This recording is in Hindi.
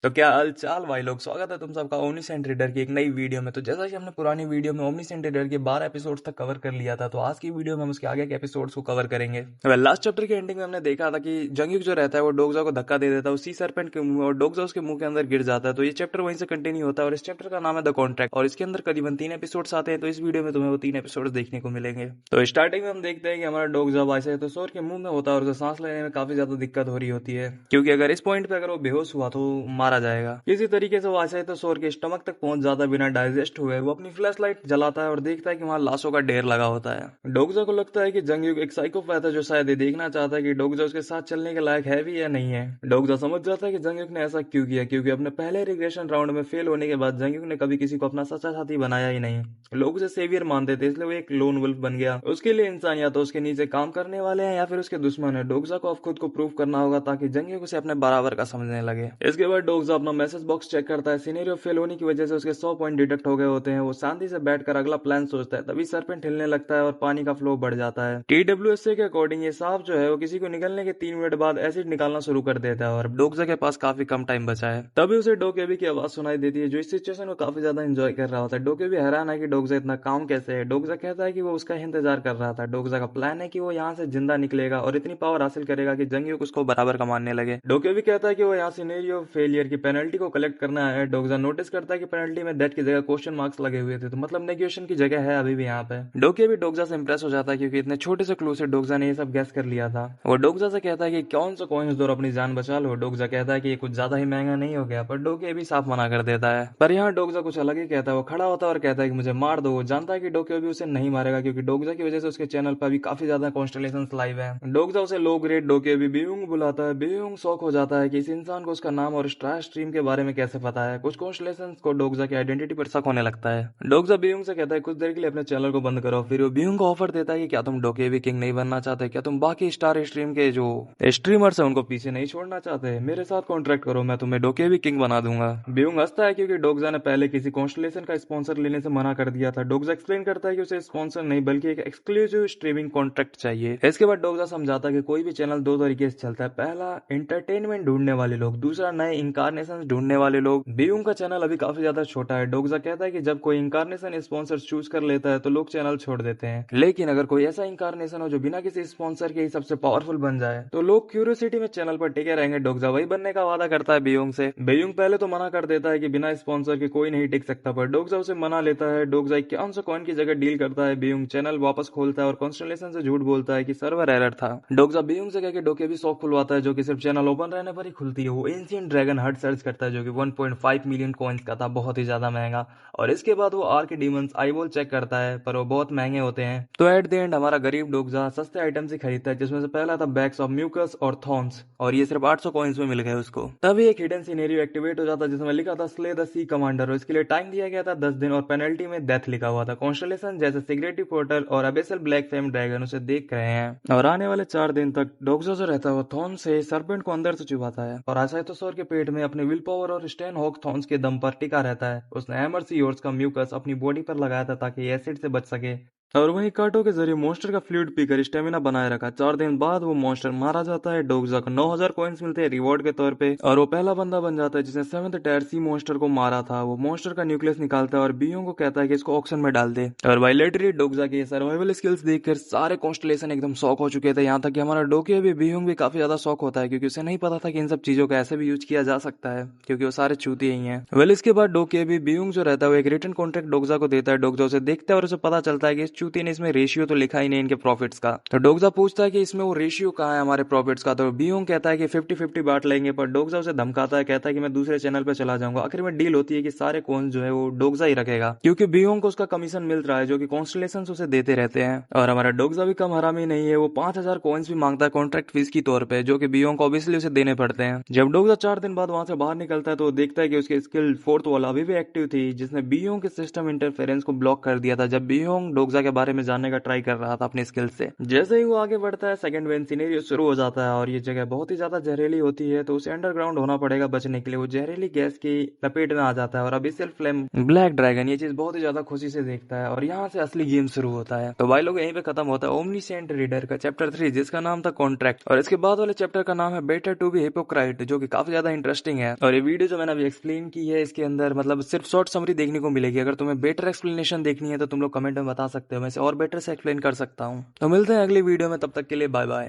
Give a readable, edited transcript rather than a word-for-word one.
तो क्या हाल चाल भाई लोग, स्वागत है तुम सबका ओमनीसेंट रीडर की एक नई वीडियो में। तो जैसा कि हमने पुरानी वीडियो में ओमनीसेंट रीडर के 12 एपिसोड्स तक कवर कर लिया था, तो आज की वीडियो में हम उसके आगे के एपिसोड्स को कवर करेंगे। लास्ट चैप्टर के एंडिंग में हमने देखा था कि जंगयुक जो रहता है वो डोगजा को धक्का दे देता है उसी सरपेंट के मुंह, और डोगजा उसके मुंह के अंदर गिर जाता है। तो ये चैप्टर वहीं से कंटिन्यू होता है और इस चैप्टर का नाम है द कॉन्ट्रैक्ट, और इसके अंदर करीबन 3 एपिसोड्स आते हैं। तो इस वीडियो में तुम्हें वो 3 एपिसोड्स देखने को मिलेंगे। तो स्टार्टिंग में हम देखते हैं कि हमारा डोगजा वाइसे तो सोर के मुंह में होता है और उसे सांस लेने में काफी ज्यादा दिक्कत हो रही होती है, क्योंकि अगर इस पॉइंट पे अगर वो बेहोश हुआ तो मारा जाएगा। इसी तरीके से वो आशय तो सोर के स्टमक तक पहुंच जाता है बिना डाइजेस्ट हुए। वो अपनी फ्लैश लाइट जलाता है और देखता है कि वहां लाशों का ढेर लगा होता है। डोगजा को लगता है कि जंगयुक एक साइकोपैथ है जो शायद ये देखना चाहता है कि डोगजा उसके साथ चलने के लायक है भी या नहीं है। डोगजा समझ जाता है कि जंगयुक ने ऐसा क्यों किया, क्योंकि अपने पहले रिग्रेशन राउंड में फेल होने के बाद जंगयुक ने कभी किसी को अपना सच्चा साथी बनाया ही नहीं। लोग उसे सेवियर मानते थे, इसलिए वो एक लोन वुल्फ बन गया। उसके लिए इंसान या तो उसके नीचे काम करने वाले हैं या फिर उसके दुश्मन है। डोगजा को अब खुद को प्रूव करना होगा ताकि जंगयुक उसे अपने बराबर का समझने लगे। इसके बाद डोगजा अपना मैसेज बॉक्स चेक करता है। सिनेरियो फेल होने की वजह से उसके 100 पॉइंट डिडक्ट हो गए होते हैं। वो शांति से बैठकर अगला प्लान सोचता है, तभी सरपेंट हिलने लगता है और पानी का फ्लो बढ़ जाता है। TWSA के अकॉर्डिंग ये सांप जो है वो किसी को निकलने के 3 मिनट बाद एसिड निकालना शुरू कर देता है और डोगजा के पास काफी कम टाइम बचा है। तभी उसे डोकेबी की आवाज सुनाई देती है, जो इस सिचुएशन को काफी ज्यादा एंजॉय कर रहा होता है। डोकेबी हैरान है कि डोगजा इतना काम कैसे है। डोगजा कहता है कि वो उसका इंतजार कर रहा था। डोगजा का प्लान है कि वो यहाँ से जिंदा निकलेगा और इतनी पावर हासिल करेगा कि जंगयुक उसको बराबर का मानने लगे। डोकेबी कहता है कि वो यहाँ सिनेरियो फेलियर की पेनल्टी को कलेक्ट करना है। डोगजा नोटिस करता है कि पेनल्टी में डेथ की जगह क्वेश्चन मार्क्स लगे हुए थे, तो मतलब नेगेशन की जगह है अभी भी यहाँ पे। डोके भी डोगजा से इंप्रेस हो जाता है, क्योंकि इतने छोटे से क्लू से डोगजा ने ये सब गैस कर लिया था। वो डोगजा से कहता है कि कौन सा कॉइन्स दो और अपनी जान बचा लो। डोगजा कहता है कि ये कुछ ज्यादा ही महंगा नहीं हो गया, पर डोके भी साफ मना कर देता है। पर यहाँ डोगजा कुछ अलग ही कहता है। वो खड़ा होता है और कहता है कि मुझे मार दो। वो जानता है कि डोके भी उसे नहीं मारेगा, क्योंकि डोगजा की वजह से उसके चैनल पर भी काफी ज्यादा कॉन्स्टलेशन लाइव है। डोगजा उसे लो ग्रेड डोके भी बेयुंग बुलाता है। बेयुंग शौक हो जाता है कि इस इंसान को उसका नाम और स्टार स्ट्रीम के बारे में कैसे पता है। कुछ कॉन्स्टलेशन को डोगजा की आइडेंटिटी पर शक होने लगता है। डोगजा बेयुंग से कहता है कुछ देर के लिए अपने चैनल को बंद करो। फिर वो बेयुंग को ऑफर देता है कि क्या तुम डोकेबी किंग नहीं बनना चाहते, क्या तुम बाकी स्टार स्ट्रीम के जो स्ट्रीमर्स हैं उनको पीछे नहीं छोड़ना चाहते, मेरे साथ कॉन्ट्रैक्ट करो, मैं तुम्हें डोकेबी किंग बना दूंगा। बेयुंग हंसता है क्योंकि डोगजा ने पहले किसी कॉन्स्टलेशन का स्पॉन्सर लेने से मना कर दिया था। डोगजा एक्सप्लेन करता है कि उसे स्पॉन्सर नहीं बल्कि एक एक्सक्लूसिव स्ट्रीमिंग कॉन्ट्रैक्ट चाहिए। इसके बाद डोगजा समझाता है कि कोई भी चैनल दो तरीके से चलता है, पहला एंटरटेनमेंट ढूंढने वाले लोग, दूसरा नए इंकारनेशन ढूंढने वाले लोग। बेयुंग का चैनल अभी काफी ज्यादा छोटा है। डोगजा कहता है कि जब कोई इंकारनेशन स्पॉन्सर चूज कर लेता है तो लोग चैनल छोड़ देते हैं, लेकिन अगर कोई ऐसा इंकारनेशन हो जो बिना किसी स्पॉन्सर के ही सबसे पावरफुल बन जाए तो लोग क्यूरियोसिटी में चैनल पर टिके रहेंगे। डोगजा वही बनने का वादा करता है बेयुंग से। बेयुंग पहले तो मना कर देता है कि बिना स्पॉन्सर के कोई नहीं टिक सकता, पर डोगजा उसे मना लेता है। डोगजा 51 कॉइन की जगह डील करता है। बेयुंग चैनल वापस खोलता है और कॉन्स्टलेशन से झूठ बोलता है कि सर्वर एरर था। डोगजा बेयुंग से कहकर डोके भी शॉप खुलवाता है, जो कि सिर्फ चैनल ओपन रहने पर ही खुलती है। वो एंशिएंट ड्रैगन हट सर्च करता है, जो कि 1.5 मिलियन कॉइन्स का था, बहुत ही ज्यादा महंगा। और इसके बाद वो आर्क डीमंस आईबॉल चेक करता है, पर वो बहुत महंगे होते हैं। तो एट द एंड हमारा गरीब डोगजा सस्ते आइटम से खरीदता है, जिसमें से पहला था बैग्स ऑफ म्यूकस और थॉर्न्स, और ये सिर्फ 800 कॉइन्स में मिल गए उसको। तभी एक हिडन सिनेरियो एक्टिवेट हो जाता है, जिसमें लिखा था स्ले द सी कमांडर, और इसके लिए टाइम दिया गया था 10 दिन, और पेनल्टी में डेथ लिखा हुआ था। कॉन्स्टलेशन जैसे सिगरेटिव पोर्टल और अबेसल ब्लैक फेम ड्रैगन उसे देख रहे हैं, और आने वाले 4 दिन तक डोगजा जो रहता है वो थॉर्न से सरपेंट को अंदर से चुभाता है, और आसाइटोसोर के पेट में अपने विल पावर और स्टेन हॉक थॉर्न्स के दम पर टिका रहता है। उसने हैमर सी योर्स का म्यूकस अपनी बॉडी पर लगाया था ताकि एसिड से बच सके, और वहीं काटो के जरिए मॉन्स्टर का फ्लूइड पीकर स्टेमिना बनाए रखा। 4 दिन बाद वो मॉन्स्टर मारा जाता है। डोगजा को 9000 कॉइन्स मिलते हैं रिवॉर्ड के तौर पे, और वो पहला बंदा बन जाता है जिसने 7th टायर सी मॉन्स्टर को मारा था। वो मॉन्स्टर का न्यूक्लियस निकालता है और बीयों को कहता है कि इसको ऑक्शन में डाल दे। और वायलेटरी डोगजा के सर्वाइवल स्किल्स देखकर सारे कॉन्स्टलेशन एकदम शॉक हो चुके थे, यहाँ तक कि हमारा डोके भी बीयोंग भी काफी ज्यादा शॉक होता है, क्योंकि उसे नहीं पता था कि इन सब चीजों का ऐसे भी यूज किया जा सकता है, क्योंकि वो सारे चूतिए ही हैं। वेल इसके बाद डोके भी बीयोंग जो रहता है वो एक रिटर्न कॉन्ट्रैक्ट डोगजा को देता है। डोगजा उसे देखता है और उसे पता चलता है कि इस चूती ने इसमें रेशियो तो लिखा ही नहीं इनके प्रॉफिट्स का। तो डोगजा पूछता है कि इसमें वो रेशियो कहाँ है हमारे प्रॉफिट्स का। तो बीयोंग कहता है कि 50-50 बांट लेंगे, पर डोगजा उसे धमकाता है, कहता है कि मैं दूसरे चैनल पे चला जाऊंगा। आखिर में डील होती है कि सारे कॉइन्स जो है वो डोगजा ही रखेगा, क्योंकि बीयोंग को उसका कमीशन मिल रहा है जो कि कॉन्स्टलेशन उसे देते रहते हैं। और हमारा डोगजा भी कम हरामी नहीं है, वो 5000 कॉइन्स भी मांगता है कॉन्ट्रैक्ट फीस की तौर पर, जो कि बीयोंग को ऑब्वियसली उसे देने पड़ते हैं। जब डोगजा 4 दिन बाद वहां से बाहर निकलता है तो देखता है कि उसकी स्किल फोर्थ वाला अभी भी एक्टिव थी, जिसने बीयोंग के सिस्टम इंटरफेरेंस को ब्लॉक कर दिया था जब बीयोंग डोगजा के के बारे में जानने का ट्राई कर रहा था अपनी स्किल से। जैसे ही वो आगे बढ़ता है सेकंड मेन सिनेरियो शुरू हो जाता है और ये जगह बहुत ही ज्यादा जहरीली होती है, तो उसे अंडरग्राउंड होना पड़ेगा बचने के लिए। वो जहरीली गैस की लपेट में आ जाता है और अबिसियल फ्लेम ब्लैक ड्रैगन ये चीज बहुत ही ज्यादा खुशी से देखता है और यहाँ से असली गेम शुरू होता है। तो भाई लोग यहीं पे खत्म होता है ओमनीसेंट रीडर का चैप्टर 3, जिसका नाम था कॉन्ट्रैक्ट, और इसके बाद वाले चैप्टर का नाम है बेटर टू बी हिपोक्राइट, जो कि काफी ज्यादा इंटरेस्टिंग है। और ये वीडियो जो मैंने अभी एक्सप्लेन की है इसके अंदर मतलब सिर्फ शॉर्ट समरी देखने को मिलेगी। अगर तुम्हें बेटर एक्सप्लेनेशन देखनी है तो तुम लोग कमेंट में बता सकते हो, मैं इसे और बेटर से एक्सप्लेन कर सकता हूँ। तो मिलते हैं अगली वीडियो में, तब तक के लिए बाय बाय।